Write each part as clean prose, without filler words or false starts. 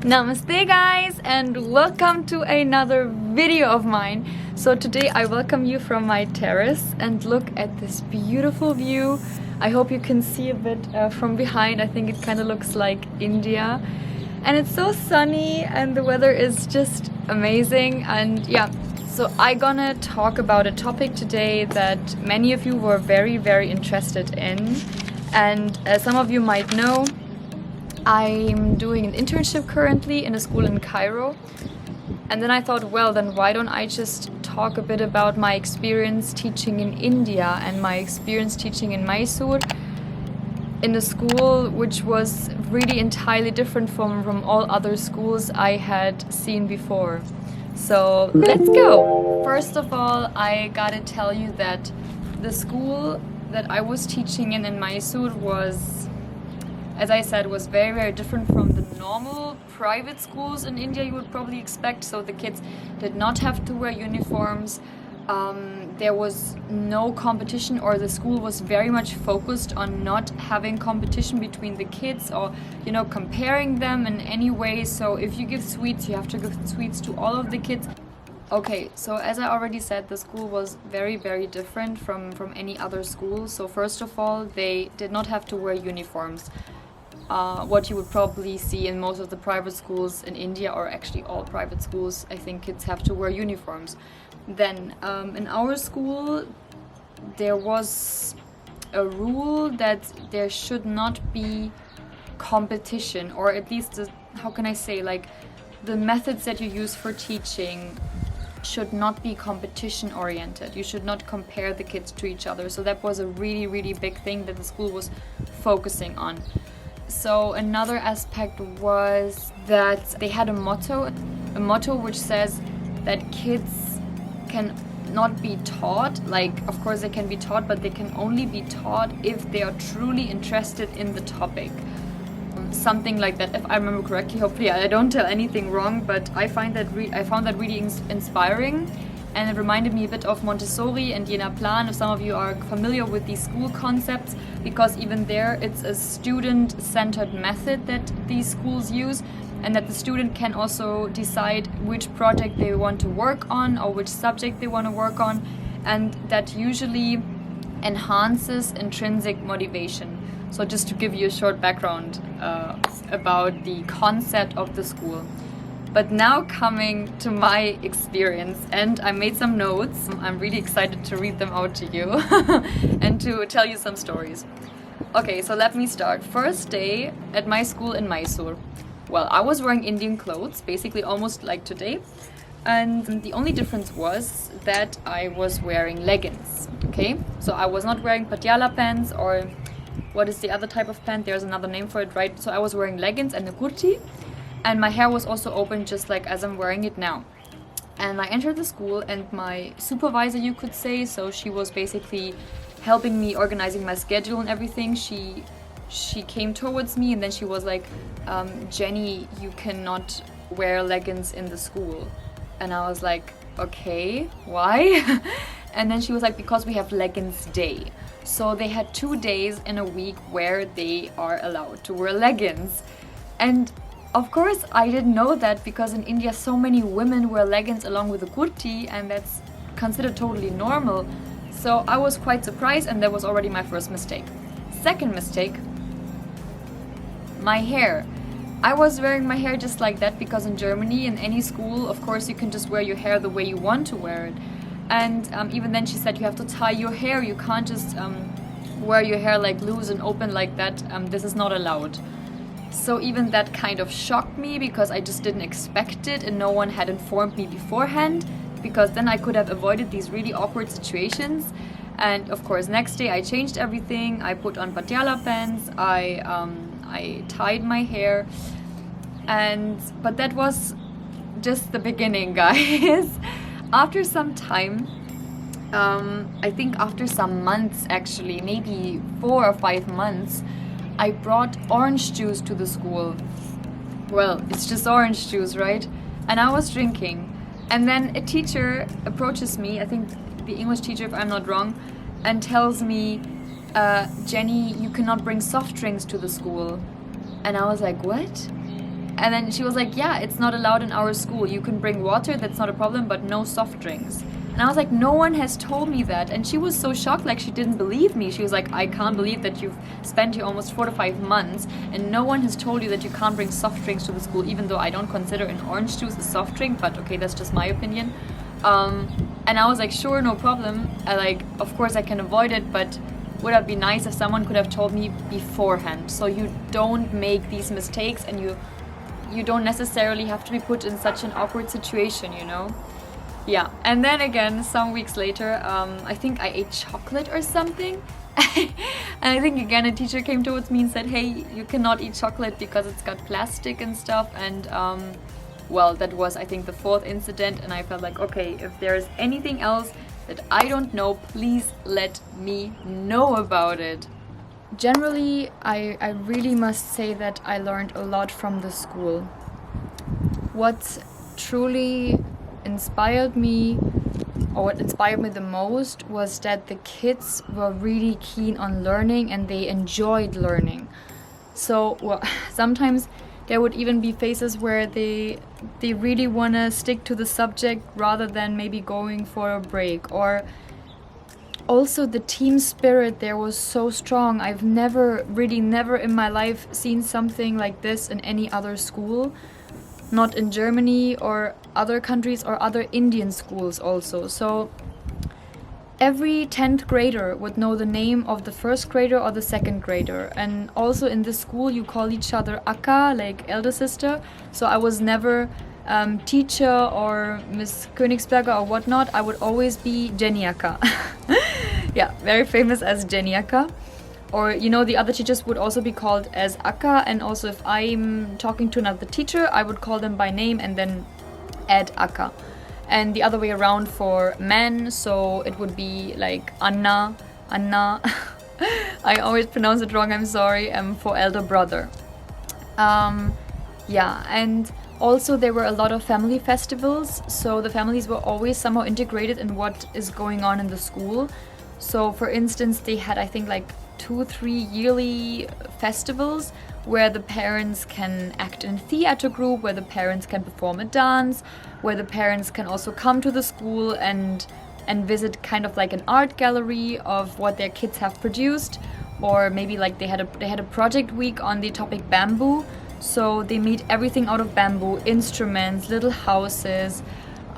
Namaste guys, and welcome to another video of mine. So today I welcome you from my terrace and look at this beautiful view. I hope you can see a bit from behind. I think it kind of looks like India, and it's so sunny and the weather is just amazing. And yeah, so I'm gonna talk about a topic today that many of you were very interested in, and as some of you might know, I'm doing an internship currently in a school in Cairo. And then I thought, well, then why don't I just talk a bit about my experience teaching in India and my experience teaching in Mysore, in a school which was really entirely different from all other schools I had seen before. So let's go! First of all, I gotta tell you that the school that I was teaching in Mysore was, as I said, was very different from the normal private schools in India you would probably expect. So the kids did not have to wear uniforms. There was no competition, or the school was very much focused on not having competition between the kids or, you know, comparing them in any way. So if you give sweets, you have to give sweets to all of the kids. Okay, so as I already said, the school was very different from any other school. So first of all, they did not have to wear uniforms. What you would probably see in most of the private schools in India, or actually all private schools, I think kids have to wear uniforms. Then in our school there was a rule that there should not be competition, or at least how can I say, like, the methods that you use for teaching should not be competition oriented. You should not compare the kids to each other. So that was a really big thing that the school was focusing on. So another aspect was that they had a motto which says that kids can not be taught, like, of course they can be taught, but they can only be taught if they are truly interested in the topic. Something like that, if I remember correctly. Hopefully I don't tell anything wrong, but I found that really inspiring. And it reminded me a bit of Montessori and Jena Plan, if some of you are familiar with these school concepts, because even there it's a student-centered method that these schools use, and that the student can also decide which project they want to work on or which subject they want to work on, and that usually enhances intrinsic motivation. So just to give you a short background about the concept of the school. But now coming to my experience, and I made some notes. I'm really excited to read them out to you and to tell you some stories. Okay, so let me start. First day at my school in Mysore. Well, I was wearing Indian clothes, basically almost like today. And the only difference was that I was wearing leggings, okay? So I was not wearing patiala pants, or what is the other type of pant? There's another name for it, right? So I was wearing leggings and a kurti. And my hair was also open, just like as I'm wearing it now. And I entered the school, and my supervisor, you could say, so she was basically helping me organizing my schedule and everything. She came towards me, and then she was like, Jenny, you cannot wear leggings in the school. And I was like, okay, why? And then she was like, because we have leggings day. So they had 2 days in a week where they are allowed to wear leggings. And of course, I didn't know that, because in India so many women wear leggings along with a kurti, and that's considered totally normal. So I was quite surprised, and that was already my first mistake. Second mistake, my hair. I was wearing my hair just like that, because in Germany, in any school, of course, you can just wear your hair the way you want to wear it. And even then she said you have to tie your hair. You can't just wear your hair like loose and open like that. This is not allowed. So even that kind of shocked me, because I just didn't expect it, and no one had informed me beforehand, because then I could have avoided these really awkward situations. And of course, next day I changed everything. I put on patiala pants. I tied my hair, but that was just the beginning, guys. After some time, I think after some months, actually, maybe 4 or 5 months, I brought orange juice to the school. Well, it's just orange juice, right? And I was drinking. And then a teacher approaches me, I think the English teacher, if I'm not wrong, and tells me, Jenny, you cannot bring soft drinks to the school. And I was like, what? And then she was like, yeah, it's not allowed in our school. You can bring water, that's not a problem, but no soft drinks. And I was like, no one has told me that. And she was so shocked, like she didn't believe me. She was like, I can't believe that you've spent here almost 4 to 5 months and no one has told you that you can't bring soft drinks to the school, even though I don't consider an orange juice a soft drink, but okay, that's just my opinion. And I was like, sure, no problem. Of course I can avoid it, but would it be nice if someone could have told me beforehand, so you don't make these mistakes and you don't necessarily have to be put in such an awkward situation, you know? Yeah, and then again, some weeks later, I think I ate chocolate or something. And I think again a teacher came towards me and said, hey, you cannot eat chocolate because it's got plastic and stuff. And well, that was, I think, the 4th incident. And I felt like, okay, if there's anything else that I don't know, please let me know about it. Generally, I really must say that I learned a lot from the school. What truly inspired me, or what inspired me the most, was that the kids were really keen on learning and they enjoyed learning. So, well, sometimes there would even be phases where they really want to stick to the subject rather than maybe going for a break. Or also the team spirit there was so strong. I've never in my life seen something like this in any other school. Not in Germany or other countries or other Indian schools also. So every 10th grader would know the name of the 1st grader or the 2nd grader. And also in this school you call each other Akka, like elder sister. So I was never teacher or Miss Königsberger or whatnot. I would always be JenniJi. Yeah, very famous as JenniJi. Or, you know, the other teachers would also be called as Akka, and also if I'm talking to another teacher, I would call them by name and then add Akka. And the other way around for men, so it would be like Anna. I always pronounce it wrong, I'm sorry, for elder brother. Yeah, and also there were a lot of family festivals, so the families were always somehow integrated in what is going on in the school. So for instance, they had, I think, like 2-3 yearly festivals where the parents can act in theater group, where the parents can perform a dance, where the parents can also come to the school and visit kind of like an art gallery of what their kids have produced. Or maybe like they had a project week on the topic bamboo, so they made everything out of bamboo, instruments, little houses.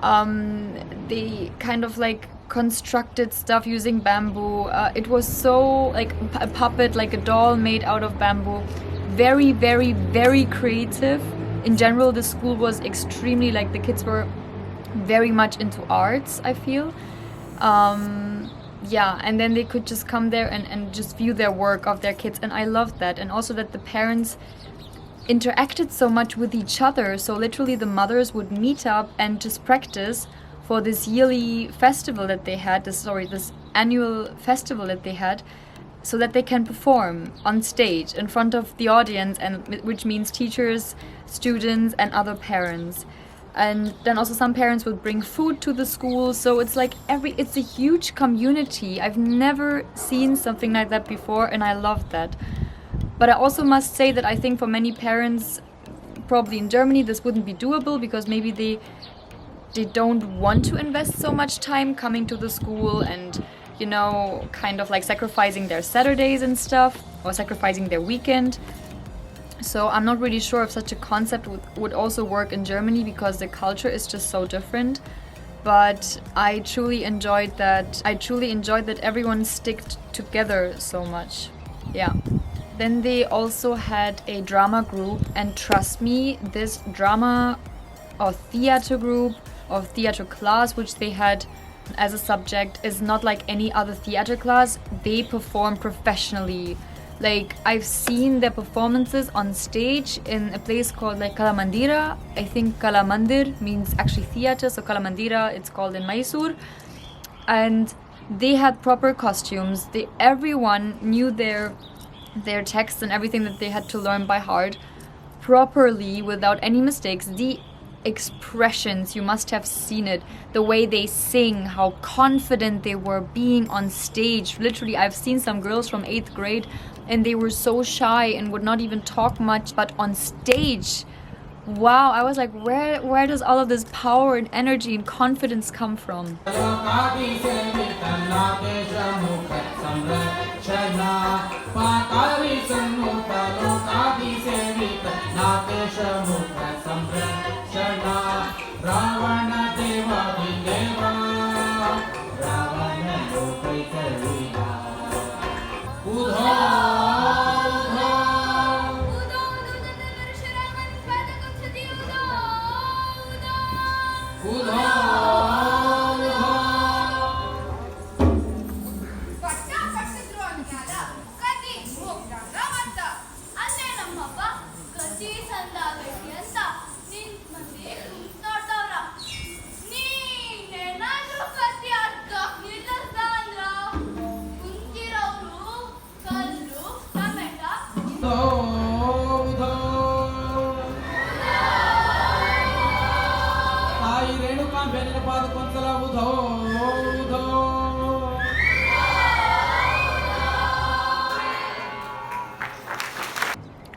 They kind of like constructed stuff using bamboo. It was so like a puppet, like a doll made out of bamboo. Very, very, very creative. In general, the school was extremely, like, the kids were very much into arts, I feel. Yeah, and then they could just come there and just view their work of their kids, and I loved that. And also that the parents interacted so much with each other, so literally the mothers would meet up and just practice for this yearly festival that they had, this annual festival that they had, so that they can perform on stage in front of the audience, and which means teachers, students and other parents. And then also some parents would bring food to the school, so it's like it's a huge community. I've never seen something like that before, and I love that. But I also must say that I think for many parents, probably in Germany, this wouldn't be doable, because maybe they don't want to invest so much time coming to the school and, you know, kind of like sacrificing their Saturdays and stuff, or sacrificing their weekend. So I'm not really sure if such a concept would also work in Germany, because the culture is just so different. But I truly enjoyed that. That everyone sticked together so much. Yeah. Then they also had a drama group, and trust me, this drama or theater group or theater class which they had as a subject is not like any other theater class. They perform professionally. Like, I've seen their performances on stage in a place called like Kalamandira. I think Kalamandir means actually theater, so Kalamandira it's called in Mysore. And they had proper costumes. Everyone knew their texts and everything that they had to learn by heart properly without any mistakes. The expressions, you must have seen it, the way they sing, how confident they were being on stage. Literally, I've seen some girls from 8th grade and they were so shy and would not even talk much, but on stage, Wow, I was like, where does all of this power and energy and confidence come from?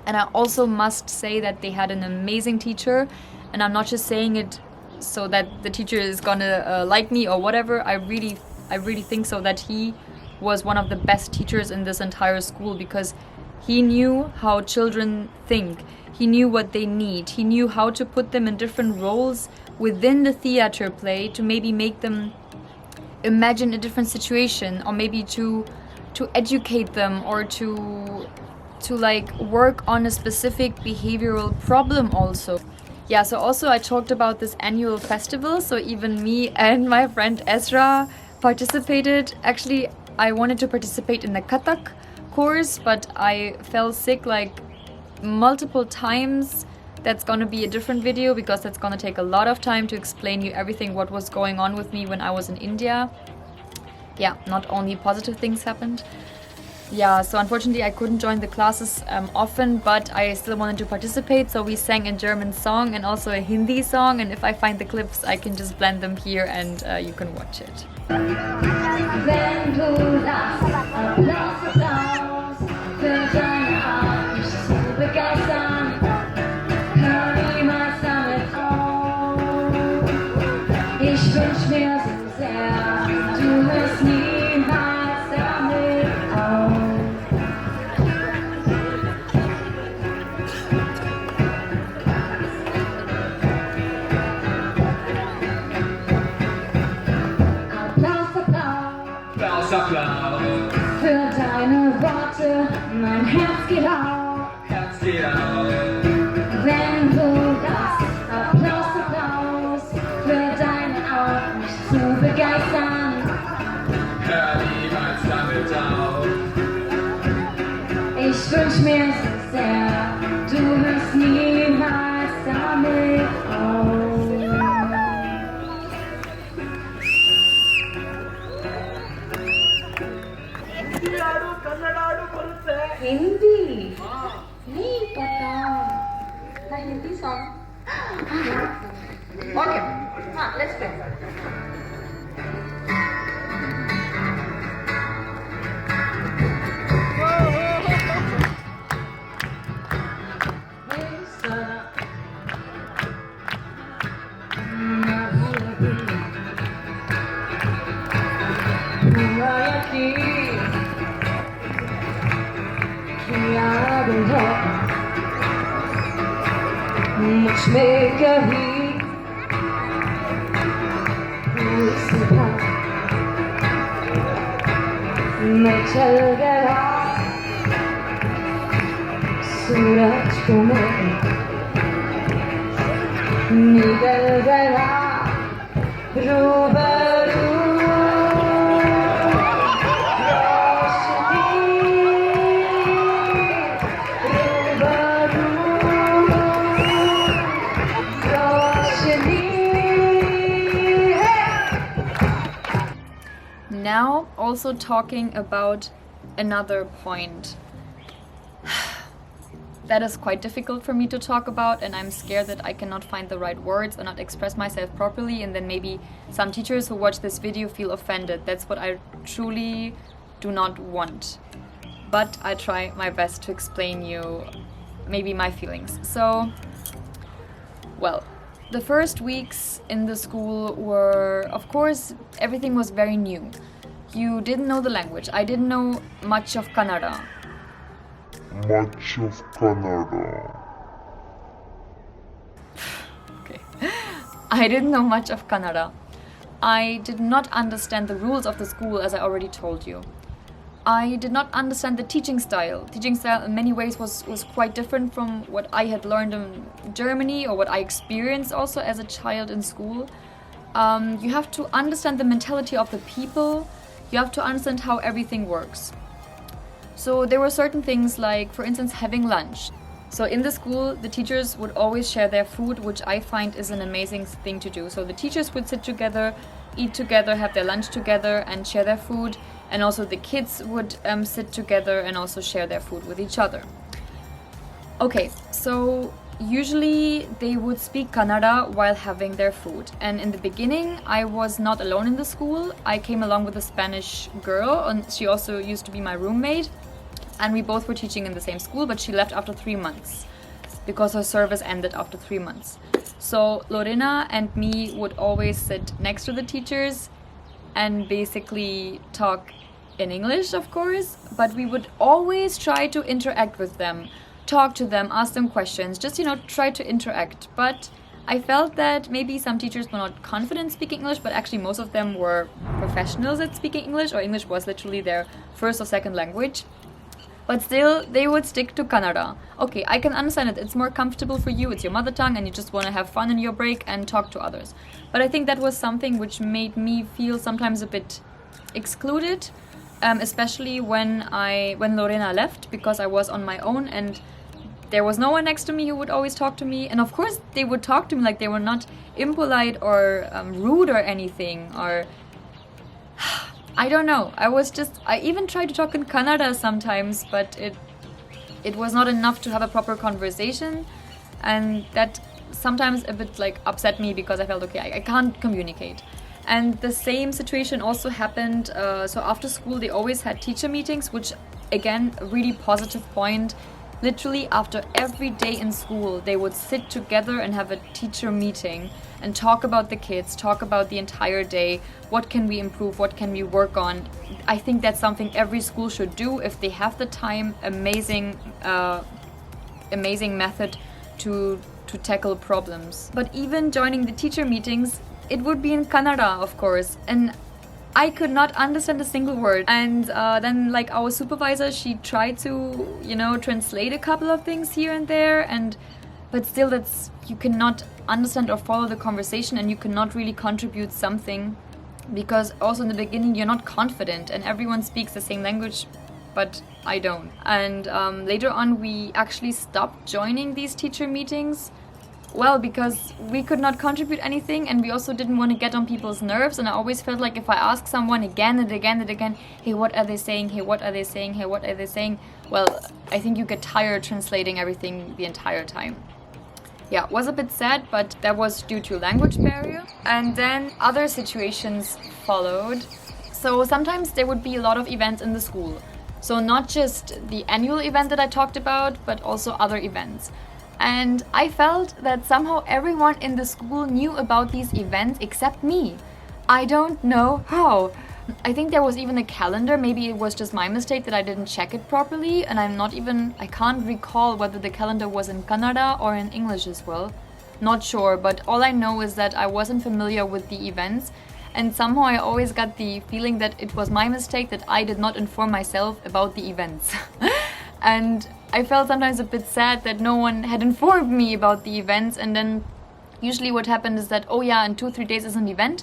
And I also must say that they had an amazing teacher, and I'm not just saying it so that the teacher is gonna like me or whatever. I really think so, that he was one of the best teachers in this entire school, because he knew how children think. He knew what they need. He knew how to put them in different roles within the theater play to maybe make them imagine a different situation, or maybe to educate them, or to like work on a specific behavioral problem also. Yeah, so also I talked about this annual festival, so even me and my friend Ezra participated. Actually, I wanted to participate in the Kathak course, but I fell sick like multiple times. That's gonna be a different video, because that's gonna take a lot of time to explain you everything what was going on with me when I was in India. Yeah, not only positive things happened. Yeah, so unfortunately I couldn't join the classes often, but I still wanted to participate, so we sang a German song and also a Hindi song, and if I find the clips I can just blend them here and you can watch it. Wenn du lachst, Applaus, Applaus für deine Art, mich zu begeistern, hör niemals damit auf. Ich wünsch mir so sehr, du hörst niemals damit auf. Applaus für deine Worte, mein Herz geht auf. Wenn du lachst, Applaus, Applaus für deine Art, mich zu begeistern. Hör niemals damit auf. Ich wünsch mir so sehr, du hörst niemals damit auf. Hindi नहीं पता ना Hindi song okay हाँ let's play मुझ में कहीं सुबह मैं चल गया सूरज को मैं निकल गया रूबरू Now, also talking about another point that is quite difficult for me to talk about, and I'm scared that I cannot find the right words or not express myself properly, and then maybe some teachers who watch this video feel offended. That's what I truly do not want. But I try my best to explain you maybe my feelings. So, Well, the first weeks in the school were, of course, everything was very new. You didn't know the language. I didn't know much of Kannada. Much of Canada. Okay. I didn't know much of Kannada. I did not understand the rules of the school, as I already told you. I did not understand the teaching style. Teaching style in many ways was quite different from what I had learned in Germany or what I experienced also as a child in school. You have to understand the mentality of the people. You have to understand how everything works. So there were certain things like, for instance, having lunch. So in the school, the teachers would always share their food, which I find is an amazing thing to do. So the teachers would sit together, eat together, have their lunch together and share their food. And also the kids would sit together and also share their food with each other. Okay, so usually they would speak Kannada while having their food. And in the beginning, I was not alone in the school. I came along with a Spanish girl, and she also used to be my roommate. And we both were teaching in the same school, but she left after 3 months because her service ended after 3 months. So Lorena and me would always sit next to the teachers and basically talk in English, of course, but we would always try to interact with them, talk to them, ask them questions, just, try to interact. But I felt that maybe some teachers were not confident speaking English, but actually most of them were professionals at speaking English, or English was literally their first or second language. But still, they would stick to Kannada. Okay, I can understand it. It's more comfortable for you. It's your mother tongue and you just want to have fun in your break and talk to others. But I think that was something which made me feel sometimes a bit excluded, especially when Lorena left, because I was on my own and there was no one next to me who would always talk to me. And of course, they would talk to me like they were not impolite or rude or anything, or I don't know. I even tried to talk in Kannada sometimes, but it was not enough to have a proper conversation. And that sometimes a bit upset me because I felt, okay, I can't communicate. And the same situation also happened. So after school, they always had teacher meetings, which again, a really positive point. Literally after every day in school, they would sit together and have a teacher meeting and talk about the kids, talk about the entire day. What can we improve? What can we work on? I think that's something every school should do if they have the time. Amazing method to tackle problems. But even joining the teacher meetings, it would be in Kannada, of course. And I could not understand a single word. And then our supervisor, she tried to, translate a couple of things here and there. But still, you cannot understand or follow the conversation, and you cannot really contribute something, because also in the beginning you're not confident and everyone speaks the same language, but I don't. And later on we actually stopped joining these teacher meetings. Well, because we could not contribute anything, and we also didn't want to get on people's nerves. And I always felt like if I ask someone again and again and again, hey, what are they saying? Hey, what are they saying? Hey, what are they saying? Well, I think you get tired translating everything the entire time. Yeah, it was a bit sad, but that was due to language barrier. And then other situations followed. So sometimes there would be a lot of events in the school. So not just the annual event that I talked about, but also other events. And I felt that somehow everyone in the school knew about these events except me. I don't know how. I think there was even a calendar. Maybe it was just my mistake that I didn't check it properly, and I can't recall whether the calendar was in Kannada or in English as well. Not sure, but all I know is that I wasn't familiar with the events, and somehow I always got the feeling that it was my mistake that I did not inform myself about the events. And I felt sometimes a bit sad that no one had informed me about the events, and then usually what happened is that, oh yeah, in 2-3 days is an event.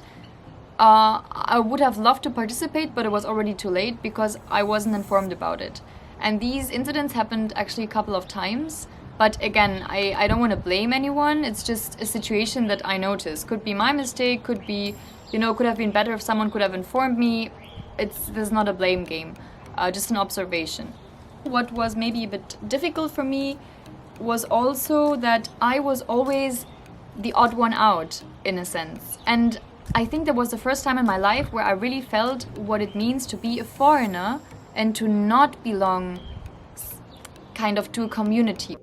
I would have loved to participate, but it was already too late because I wasn't informed about it. And these incidents happened actually a couple of times. But again, I don't want to blame anyone. It's just a situation that I noticed. Could be my mistake, could have been better if someone could have informed me. This is not a blame game, just an observation. What was maybe a bit difficult for me was also that I was always the odd one out, in a sense. And I think that was the first time in my life where I really felt what it means to be a foreigner and to not belong kind of to a community.